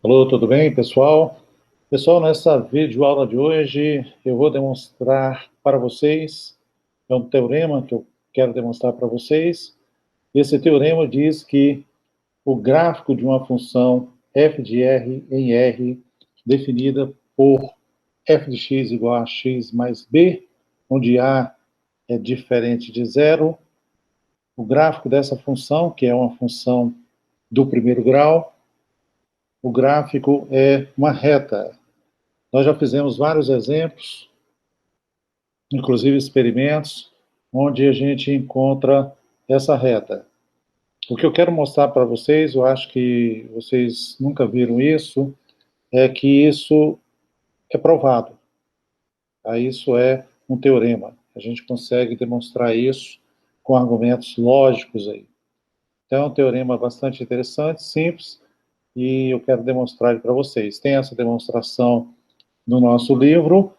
Alô, tudo bem, pessoal? Pessoal, nessa videoaula de hoje, eu vou demonstrar para vocês, é um teorema que eu quero demonstrar para vocês. Esse teorema diz que o gráfico de uma função f de r em R, definida por f de x igual a x mais b, onde a é diferente de zero, o gráfico dessa função, que é uma função do primeiro grau, o gráfico é uma reta. Nós já fizemos vários exemplos, inclusive experimentos, onde a gente encontra essa reta. O que eu quero mostrar para vocês, eu acho que vocês nunca viram isso, é que isso é provado. Tá? Isso é um teorema. A gente consegue demonstrar isso com argumentos lógicos aí. Então, é um teorema bastante interessante, simples, e eu quero demonstrar ele para vocês. Tem essa demonstração no nosso livro.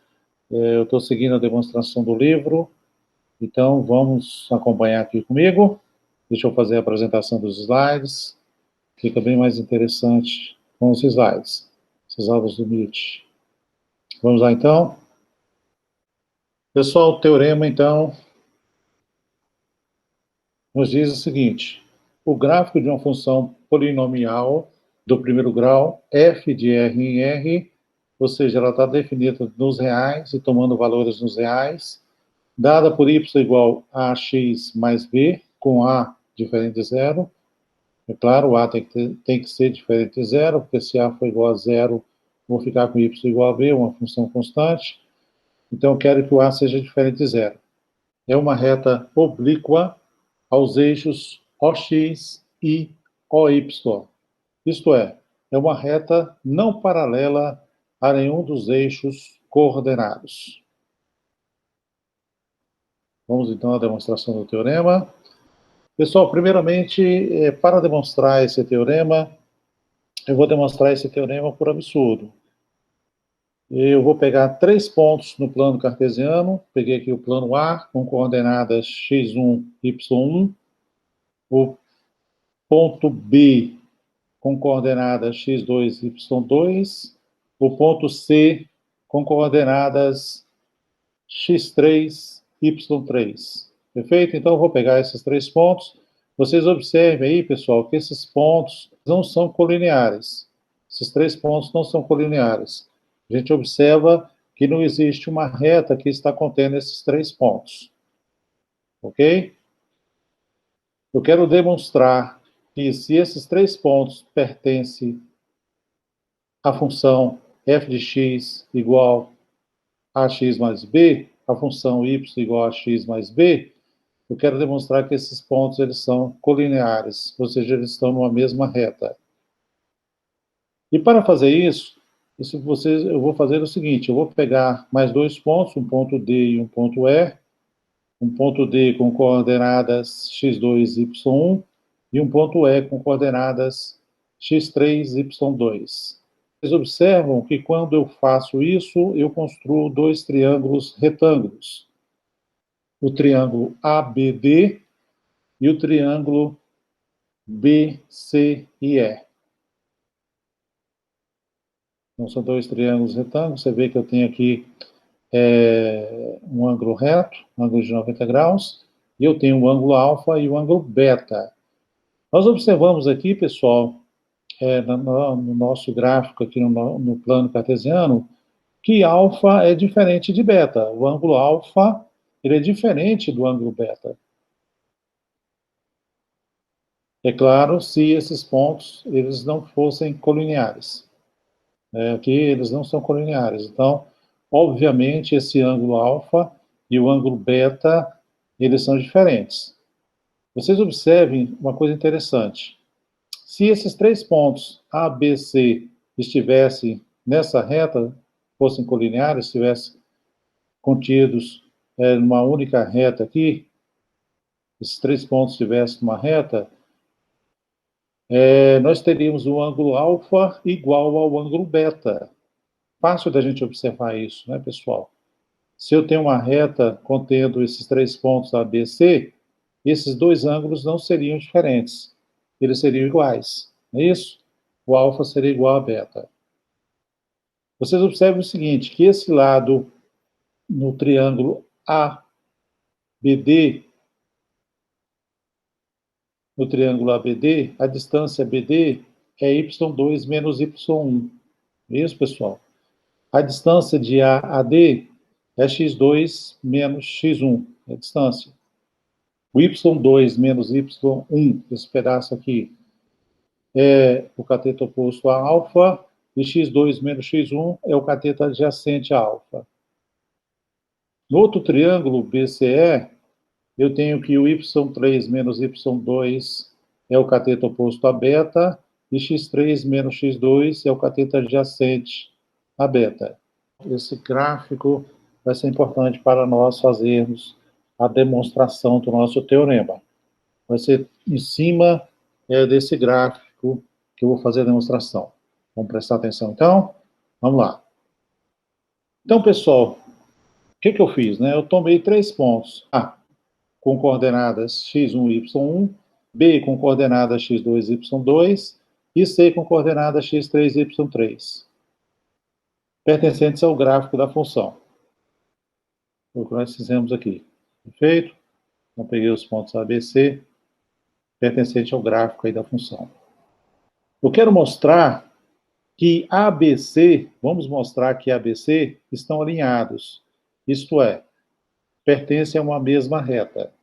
Eu estou seguindo a demonstração do livro, então vamos acompanhar aqui comigo. Deixa eu fazer a apresentação dos slides, fica bem mais interessante com os slides, essas aulas do Meet. Vamos lá então. Pessoal, o teorema então nos diz o seguinte: o gráfico de uma função polinomial do primeiro grau, f de r em R, ou seja, ela está definida nos reais e tomando valores nos reais, dada por y igual a x mais b, com a diferente de zero. É claro, o a tem que ser diferente de zero, porque se a for igual a zero, vou ficar com y igual a b, uma função constante. Então, eu quero que o a seja diferente de zero. É uma reta oblíqua aos eixos OX e OY. Isto é uma reta não paralela a nenhum dos eixos coordenados. Vamos então à demonstração do teorema. Pessoal, primeiramente, para demonstrar esse teorema, eu vou demonstrar esse teorema por absurdo. Eu vou pegar 3 pontos no plano cartesiano, peguei aqui o plano A, com coordenadas x1, y1, o ponto B, com coordenadas x2, y2, o ponto C, com coordenadas x3, y3. Perfeito? Então, eu vou pegar esses 3 pontos. Vocês observem aí, pessoal, que esses pontos não são colineares. Esses 3 pontos não são colineares. A gente observa que não existe uma reta que está contendo esses 3 pontos. Ok? Eu quero demonstrar que se esses 3 pontos pertencem à função f de x igual a x mais b, a função y igual a x mais b, eu quero demonstrar que esses pontos eles são colineares, ou seja, eles estão numa mesma reta. E para fazer isso, eu vou fazer o seguinte: eu vou pegar mais 2 pontos, um ponto D e um ponto E, um ponto D com coordenadas x2, y1, e um ponto E com coordenadas x3, y2. Vocês observam que quando eu faço isso, eu construo 2 triângulos retângulos. O triângulo ABD e o triângulo BCE. Então, são 2 triângulos retângulos. Você vê que eu tenho aqui um ângulo reto, um ângulo de 90 graus, e eu tenho o ângulo alfa e o ângulo beta. Nós observamos aqui, pessoal, no nosso gráfico aqui no plano cartesiano, que alfa é diferente de beta. O ângulo alfa ele é diferente do ângulo beta. É claro, se esses pontos eles não fossem colineares. Aqui eles não são colineares. Então, obviamente, esse ângulo alfa e o ângulo beta, eles são diferentes. Vocês observem uma coisa interessante. Se esses 3 pontos A, B, C estivessem nessa reta, fossem colineares, estivessem contidos numa única reta aqui, esses 3 pontos estivessem numa reta, nós teríamos o ângulo alfa igual ao ângulo beta. Fácil da gente observar isso, né, pessoal? Se eu tenho uma reta contendo esses 3 pontos A, B, C, esses 2 ângulos não seriam diferentes. Eles seriam iguais, não é isso? o alfa seria igual a beta. Vocês observam o seguinte, que esse lado no triângulo ABD, a distância BD é y2 menos y1. Isso, pessoal? A distância de A a D é x2 menos x1, é a distância. O y2 menos y1, esse pedaço aqui, é o cateto oposto a alfa, e x2 menos x1 é o cateto adjacente a alfa. No outro triângulo, BCE, eu tenho que o y3 menos y2 é o cateto oposto a beta, e x3 menos x2 é o cateto adjacente a beta. Esse gráfico vai ser importante para nós fazermos a demonstração do nosso teorema. Vai ser em cima desse gráfico que eu vou fazer a demonstração. Vamos prestar atenção, então? Vamos lá. Então, pessoal, o que eu fiz? Eu tomei 3 pontos. A com coordenadas x1 e y1, B com coordenadas x2 e y2, e C com coordenadas x3 e y3, pertencentes ao gráfico da função. O que nós fizemos aqui. Perfeito? Então, peguei os pontos A, B, C, pertencente ao gráfico aí da função. Eu quero mostrar que ABC, vamos mostrar que ABC estão alinhados. Isto é, pertencem a uma mesma reta.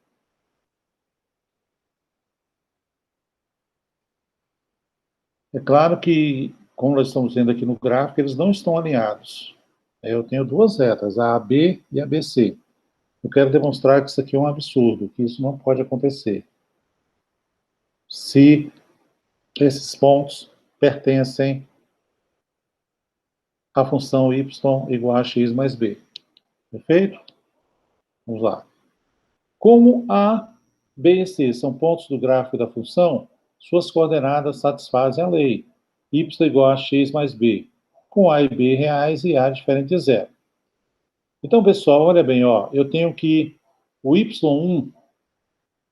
É claro que, como nós estamos vendo aqui no gráfico, eles não estão alinhados. Eu tenho duas retas, a AB e a BC. Eu quero demonstrar que isso aqui é um absurdo, que isso não pode acontecer. Se esses pontos pertencem à função y igual a x mais b. Perfeito? Vamos lá. Como A, B e C são pontos do gráfico da função, suas coordenadas satisfazem a lei. Y igual a x mais b, com A e B reais e A diferente de zero. Então, pessoal, olha bem, ó, eu tenho que o y1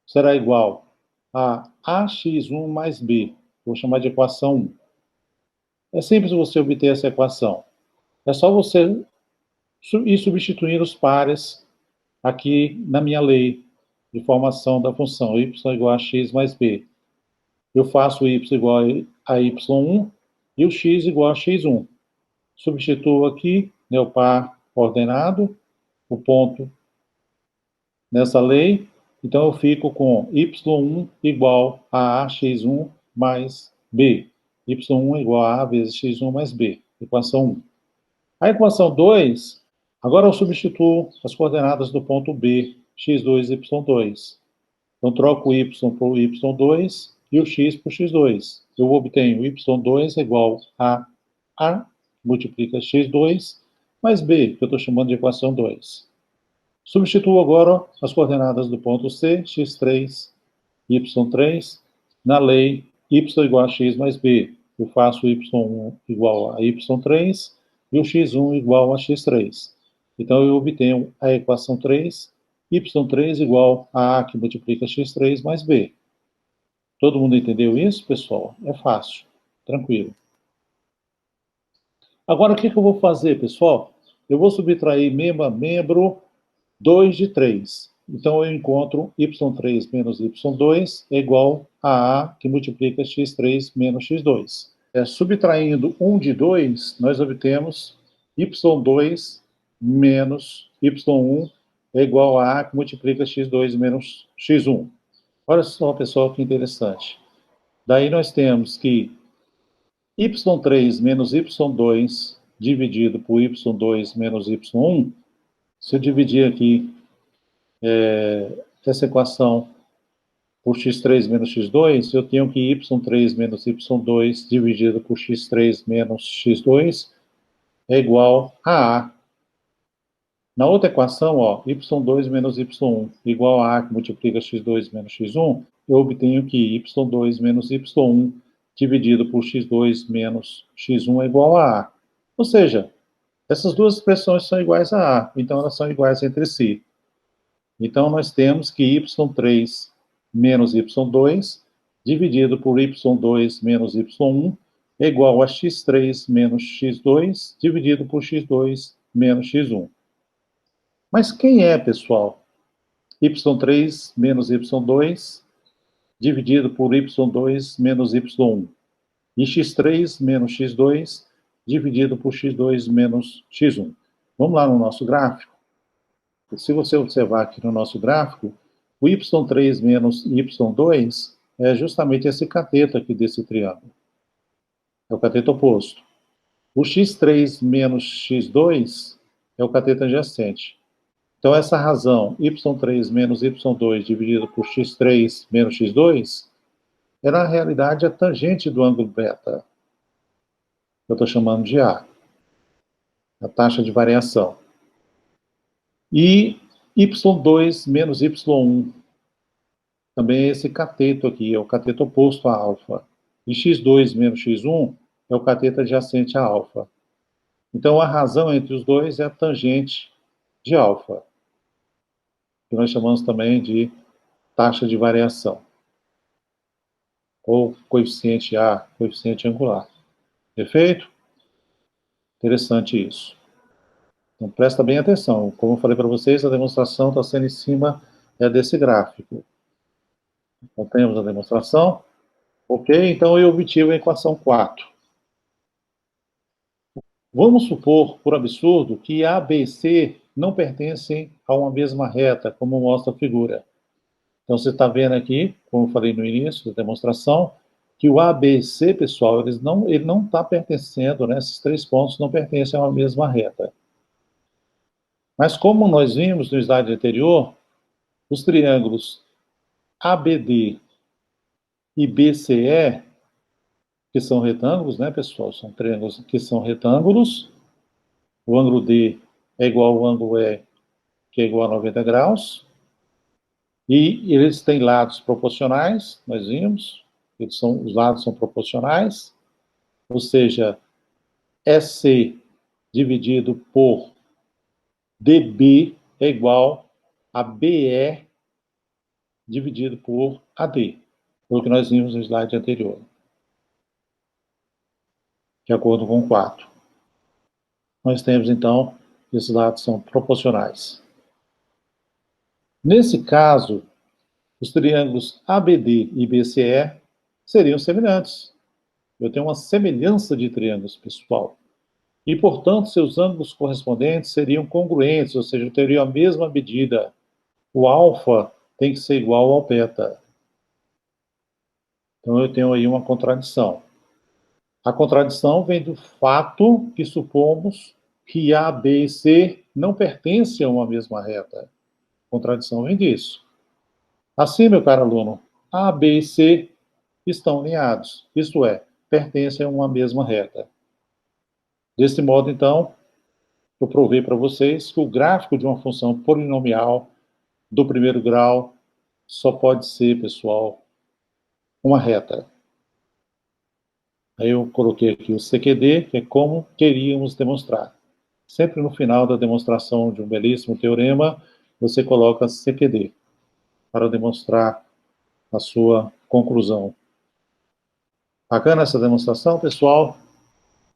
será igual a ax1 mais b. Vou chamar de equação 1. É simples você obter essa equação. É só você ir substituindo os pares aqui na minha lei de formação da função y igual a x mais b. Eu faço y igual a y1 e o x igual a x1. Substituo aqui o par ordenado, o ponto nessa lei. Então, eu fico com y1 igual a ax1 mais b. y1 igual a vezes x1 mais b. Equação 1. A equação 2, agora eu substituo as coordenadas do ponto B, x2 e y2. Então, troco o y por y2 e o x por x2. Eu obtenho y2 igual a multiplica x2 mais b, que eu estou chamando de equação 2. Substituo agora as coordenadas do ponto C, x3, y3, na lei y igual a x mais b. Eu faço y1 igual a y3 e o x1 igual a x3. Então, eu obtenho a equação 3, y3 igual a A que multiplica x3 mais b. Todo mundo entendeu isso, pessoal? É fácil, tranquilo. Agora, o que eu vou fazer, pessoal? Eu vou subtrair membro a membro 2 de 3. Então, eu encontro y3 menos y2 é igual a A que multiplica x3 menos x2. Subtraindo 1 de 2, nós obtemos y2 menos y1 é igual a A que multiplica x2 menos x1. Olha só, pessoal, que interessante. Daí nós temos que y3 menos y2 dividido por y2 menos y1, se eu dividir aqui essa equação por x3 menos x2, eu tenho que y3 menos y2 dividido por x3 menos x2 é igual a A. Na outra equação, ó, y2 menos y1 igual a A que multiplica x2 menos x1, eu obtenho que y2 menos y1 dividido por x2 menos x1 é igual a A. Ou seja, essas duas expressões são iguais a A, então elas são iguais entre si. Então, nós temos que y3 menos y2 dividido por y2 menos y1 é igual a x3 menos x2 dividido por x2 menos x1. Mas quem é, pessoal? y3 menos y2 dividido por y2 menos y1. E x3 menos x2 dividido por x2 menos x1. Vamos lá no nosso gráfico. Se você observar aqui no nosso gráfico, o y3 menos y2 é justamente esse cateto aqui desse triângulo. É o cateto oposto. O x3 menos x2 é o cateto adjacente. Então, essa razão, y3 menos y2 dividido por x3 menos x2, é, na realidade, a tangente do ângulo beta. Eu estou chamando de A. A taxa de variação. E y2 menos y1, também é esse cateto aqui, é o cateto oposto a alfa. E x2 menos x1 é o cateto adjacente a alfa. Então, a razão entre os dois é a tangente de alfa, que nós chamamos também de taxa de variação, ou coeficiente A, coeficiente angular. Perfeito? Interessante isso. Então, presta bem atenção. Como eu falei para vocês, a demonstração está sendo em cima desse gráfico. Então, temos a demonstração. Ok? Então, eu obtive a equação 4. Vamos supor, por absurdo, que A, B e C não pertencem a uma mesma reta, como mostra a figura. Então, você está vendo aqui, como eu falei no início da demonstração, que o A, B e C, pessoal, ele não está pertencendo, né? Esses três pontos não pertencem a uma mesma reta. Mas como nós vimos no slide anterior, os triângulos ABD e BCE, que são retângulos, né, pessoal? São triângulos que são retângulos. O ângulo D é igual ao ângulo E, que é igual a 90 graus. E eles têm lados proporcionais, nós vimos. Os lados são proporcionais. Ou seja, EC dividido por DB é igual a BE dividido por AD. Foi o que nós vimos no slide anterior. De acordo com o 4. Nós temos, então, esses lados são proporcionais. Nesse caso, os triângulos ABD e BCE seriam semelhantes. Eu tenho uma semelhança de triângulos, pessoal. E, portanto, seus ângulos correspondentes seriam congruentes, ou seja, teriam a mesma medida. O alfa tem que ser igual ao beta. Então, eu tenho aí uma contradição. A contradição vem do fato que supomos que A, B e C não pertencem a uma mesma reta. A contradição vem disso. Assim, meu caro aluno, A, B e C estão alinhados, isto é, pertencem a uma mesma reta. Desse modo, então, eu provei para vocês que o gráfico de uma função polinomial do primeiro grau só pode ser, pessoal, uma reta. Aí eu coloquei aqui o CQD, que é como queríamos demonstrar. Sempre no final da demonstração de um belíssimo teorema, você coloca CQD, para demonstrar a sua conclusão. Bacana essa demonstração, pessoal?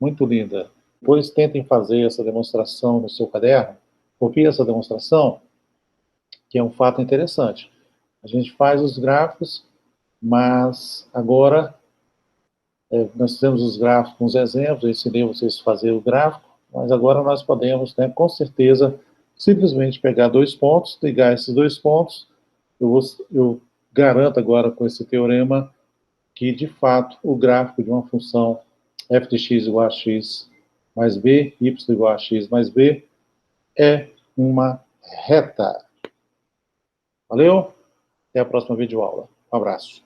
Muito linda. Depois tentem fazer essa demonstração no seu caderno. Copie essa demonstração, que é um fato interessante. A gente faz os gráficos, mas agora nós temos os gráficos com os exemplos, eu ensinei vocês a fazer o gráfico, mas agora nós podemos, né, com certeza, simplesmente pegar dois pontos, ligar esses dois pontos. Eu garanto agora com esse teorema que, de fato, o gráfico de uma função f de x igual a x mais b, y igual a x mais b, é uma reta. Valeu? Até a próxima videoaula. Um abraço.